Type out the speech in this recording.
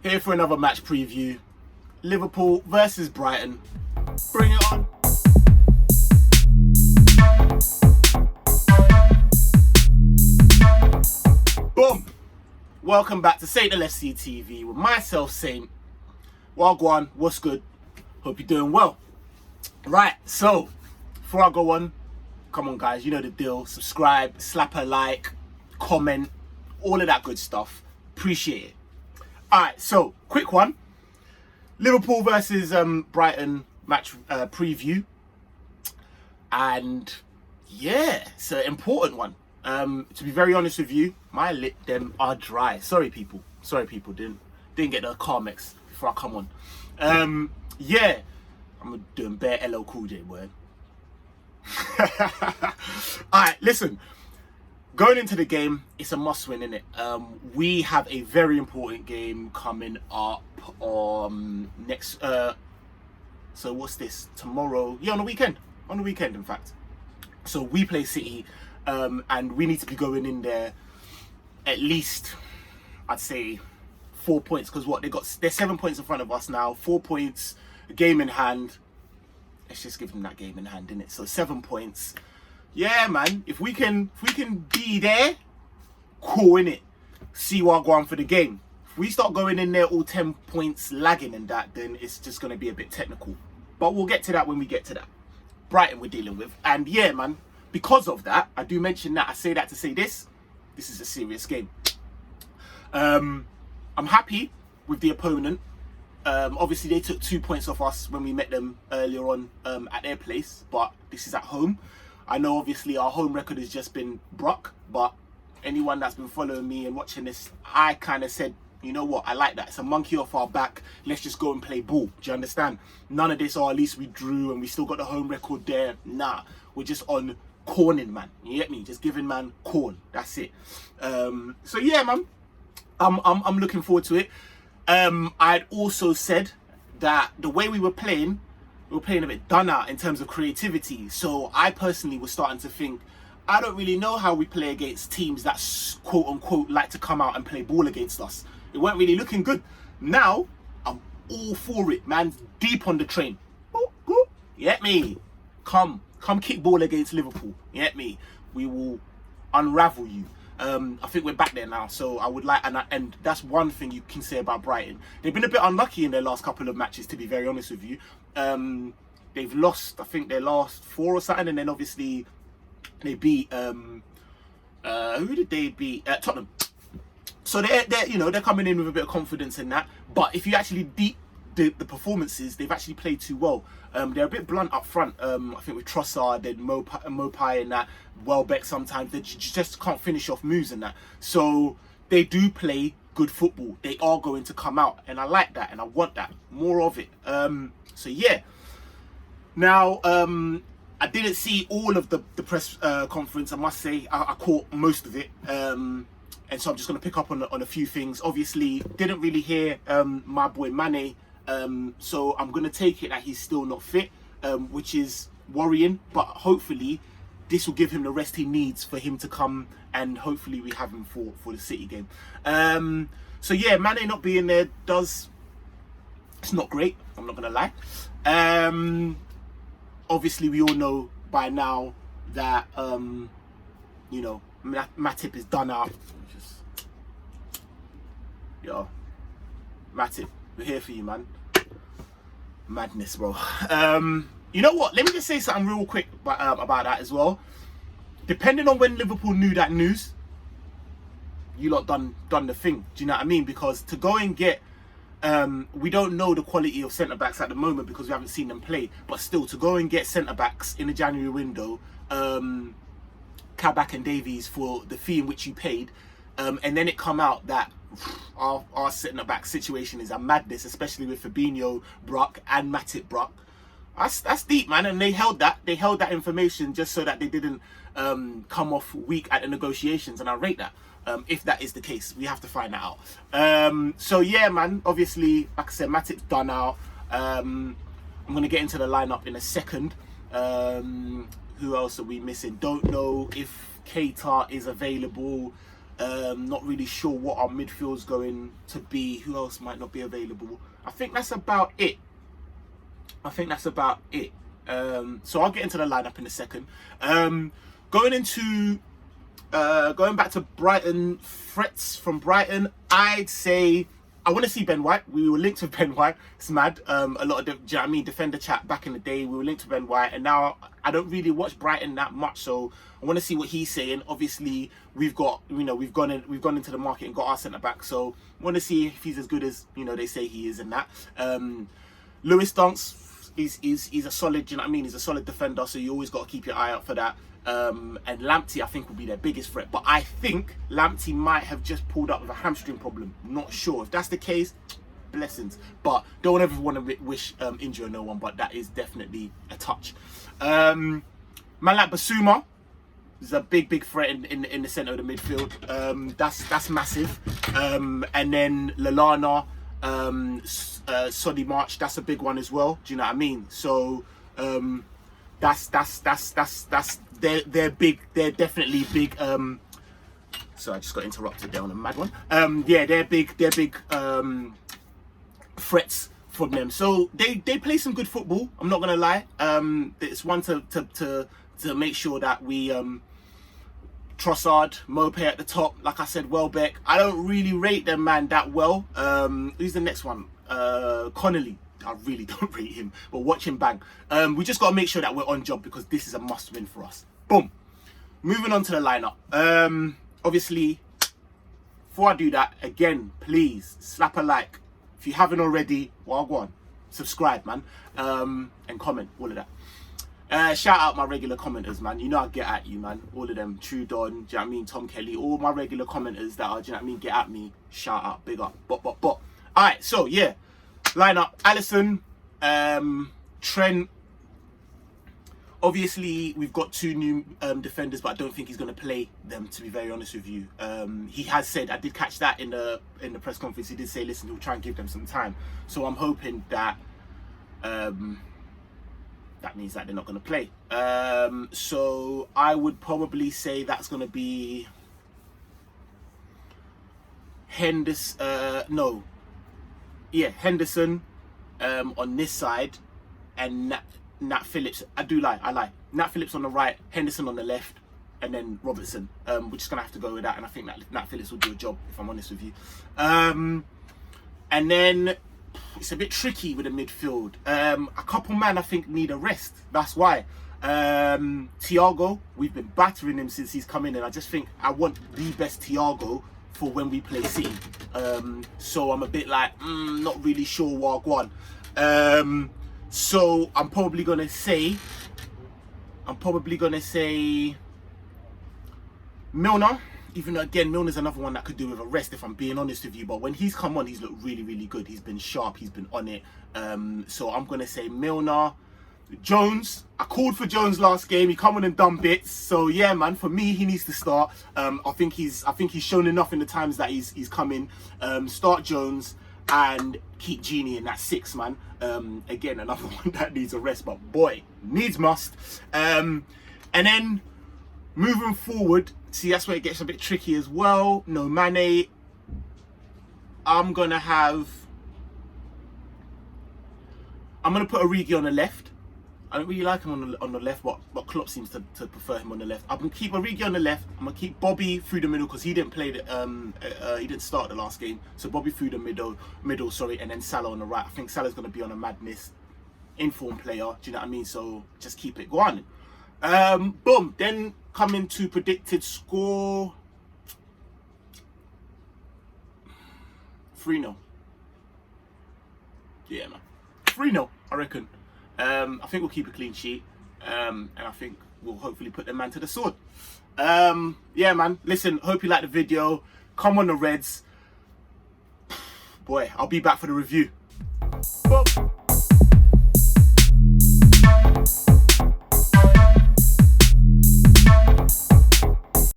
Here for another match preview. Liverpool versus Brighton. Bring it on. Boom. Welcome back to Saint LFCTV with myself, Saint. Wagwan, what's good? Hope you're doing well. Right, so before I go on, come on guys, you know the deal. Subscribe, slap a like, comment, all of that good stuff. Appreciate it. Alright, so quick one. Liverpool versus Brighton match preview. And yeah, it's an important one. To be very honest with you, my lip them are dry. Sorry people, didn't get the Carmex before I come on. Yeah, I'm doing bare LL Cool J word. Alright, listen. Going into the game, it's a must-win, innit? We have a very important game coming up next. So what's this? Tomorrow? Yeah, on the weekend. On the weekend, in fact. So we play City, and we need to be going in there at least, I'd say, 4 points. Because what they're 7 points in front of us now. 4 points, a game in hand. Let's just give them that game in hand, innit? So 7 points. Yeah, man. If we can be there, cool, innit? See what I go on for the game. If we start going in there all 10 points lagging and that, then it's just going to be a bit technical. But we'll get to that when we get to that. Brighton we're dealing with. And yeah, man, because of that, I do mention that. I say that to say this. This is a serious game. I'm happy with the opponent. Obviously, they took 2 points off us when we met them earlier on at their place. But this is at home. I know, obviously, our home record has just been Brock, but anyone that's been following me and watching this, I kind of said, you know what, I like that. It's a monkey off our back. Let's just go and play ball. Do you understand? None of this, or at least we drew and we still got the home record there. Nah, we're just on corning, man. You get me? Just giving man corn. That's it. So yeah, man, I'm looking forward to it. I'd also said that the way we were playing a bit done out in terms of creativity. So I personally was starting to think, I don't really know how we play against teams that quote unquote like to come out and play ball against us. It weren't really looking good. Now I'm all for it, man. Deep on the train. You get me? Come kick ball against Liverpool. You get me? We will unravel you. I think we're back there now, so I would like, and that's one thing you can say about Brighton. They've been a bit unlucky in their last couple of matches, to be very honest with you. They've lost, I think, their last 4 or something, and then obviously they beat who did they beat? Tottenham. So they're coming in with a bit of confidence in that. But if you actually deep the performances, they've actually played too well. They're a bit blunt up front. I think with Trossard and Mopai and that, Welbeck sometimes, they just can't finish off moves and that. So they do play good football. They are going to come out, and I like that, and I want that, more of it. So yeah. Now, I didn't see all of the press conference, I must say. I caught most of it. And so I'm just going to pick up on a few things. Obviously, didn't really hear my boy Mane. So I'm going to take it that he's still not fit, which is worrying. But hopefully, this will give him the rest he needs for him to come, and hopefully we have him for the City game. So yeah, Mane not being there it's not great. I'm not going to lie. Obviously, we all know by now that Matip is done out. Matip, we're here for you, man. Madness, bro. You know what? Let me just say something real quick about that as well. Depending on when Liverpool knew that news, you lot done the thing. Do you know what I mean? Because to go and get, we don't know the quality of centre backs at the moment because we haven't seen them play. But still, to go and get centre backs in the January window, Kabak and Davies for the fee in which you paid, and then it come out that our centre back situation is a madness, especially with Fabinho, Brock, and Matip Brock. That's deep, man. And they held that information just so that they didn't come off weak at the negotiations, and I rate that. If that is the case, we have to find that out. So yeah, man, obviously, like I said, Matip's done out. I'm going to get into the lineup in a second. Who else are we missing? Don't know if Keita is available. Not really sure what our midfield's going to be. Who else might not be available? I think that's about it. So I'll get into the lineup in a second. Going back to Brighton, threats from Brighton, I'd say I want to see Ben White. We were linked with Ben White. It's mad. A lot of do you know what I mean, defender chat back in the day. We were linked to Ben White, and now I don't really watch Brighton that much, so I want to see what he's saying. Obviously, we've gone into the market and got our centre back, so I want to see if he's as good as they say he is in that. Lewis Dunks is a solid. You know what I mean? He's a solid defender, so you always got to keep your eye out for that. And Lamptey, I think, will be their biggest threat. But I think Lamptey might have just pulled up with a hamstring problem. Not sure. If that's the case, blessings. But don't ever want to wish injury on no one. But that is definitely a touch. Man like Basuma is a big threat in the centre of the midfield. That's massive. And then Lallana, Solly March, that's a big one as well. Do you know what I mean? So they're big. They're definitely big. So I just got interrupted there on a mad one. Yeah, they're big threats from them. So they play some good football. I'm not gonna lie. It's one to make sure that we Trossard, Mopé at the top. Like I said, Welbeck. I don't really rate them, man, that well. Who's the next one? Connolly. I really don't rate him, but watch him bang. We just got to make sure that we're on job, because this is a must win for us. Boom. Moving on to the lineup. Obviously, before I do that, again, please slap a like. If you haven't already, well, go on. Subscribe, man. And comment, all of that. Shout out my regular commenters, man. You know I get at you, man. All of them. Trudon, do you know what I mean? Tom Kelly. All my regular commenters that are, do you know what I mean? Get at me. Shout out. Big up. But. Alright, so, yeah. Lineup: Alisson, Trent. Obviously, we've got two new defenders, but I don't think he's going to play them, to be very honest with you. He has said, I did catch that in the press conference, he did say, listen, he'll try and give them some time. So I'm hoping that that means that they're not going to play. So I would probably say that's going to be Henderson. Henderson on this side, and Nat Phillips. I lie. Nat Phillips on the right, Henderson on the left, and then Robertson. We're just gonna have to go with that, and I think that Nat Phillips will do a job, if I'm honest with you. And then it's a bit tricky with the midfield. A couple man I think need a rest. That's why. Thiago, we've been battering him since he's come in, and I just think I want the best Thiago for when we play City. So I'm a bit like, not really sure what I want. So I'm probably gonna say Milner, even though again Milner's another one that could do with a rest, if I'm being honest with you, but when he's come on, he's looked really good. He's been sharp, he's been on it. So I'm gonna say Milner. Jones, I called for Jones last game. He come on and done bits. So yeah, man, for me, he needs to start. I think he's shown enough in the times that he's come in. Start Jones and keep Genie in that 6, man. Again, another one that needs a rest, but boy, needs must. And then moving forward, see, that's where it gets a bit tricky as well. No Mane. I'm gonna put Origi on the left. I don't really like him on the left, but Klopp seems to prefer him on the left. I'm gonna keep Origi on the left. I'm gonna keep Bobby through the middle, because he didn't play he didn't start the last game. So Bobby through the middle, and then Salah on the right. I think Salah's gonna be on a madness, informed player. Do you know what I mean? So just keep it going. Boom. Then coming to predicted score, 3-0. Yeah, man. 3-0, I reckon. I think we'll keep a clean sheet, and I think we'll hopefully put the man to the sword. Yeah, man. Listen, hope you liked the video. Come on the Reds. Boy, I'll be back for the review. Boom.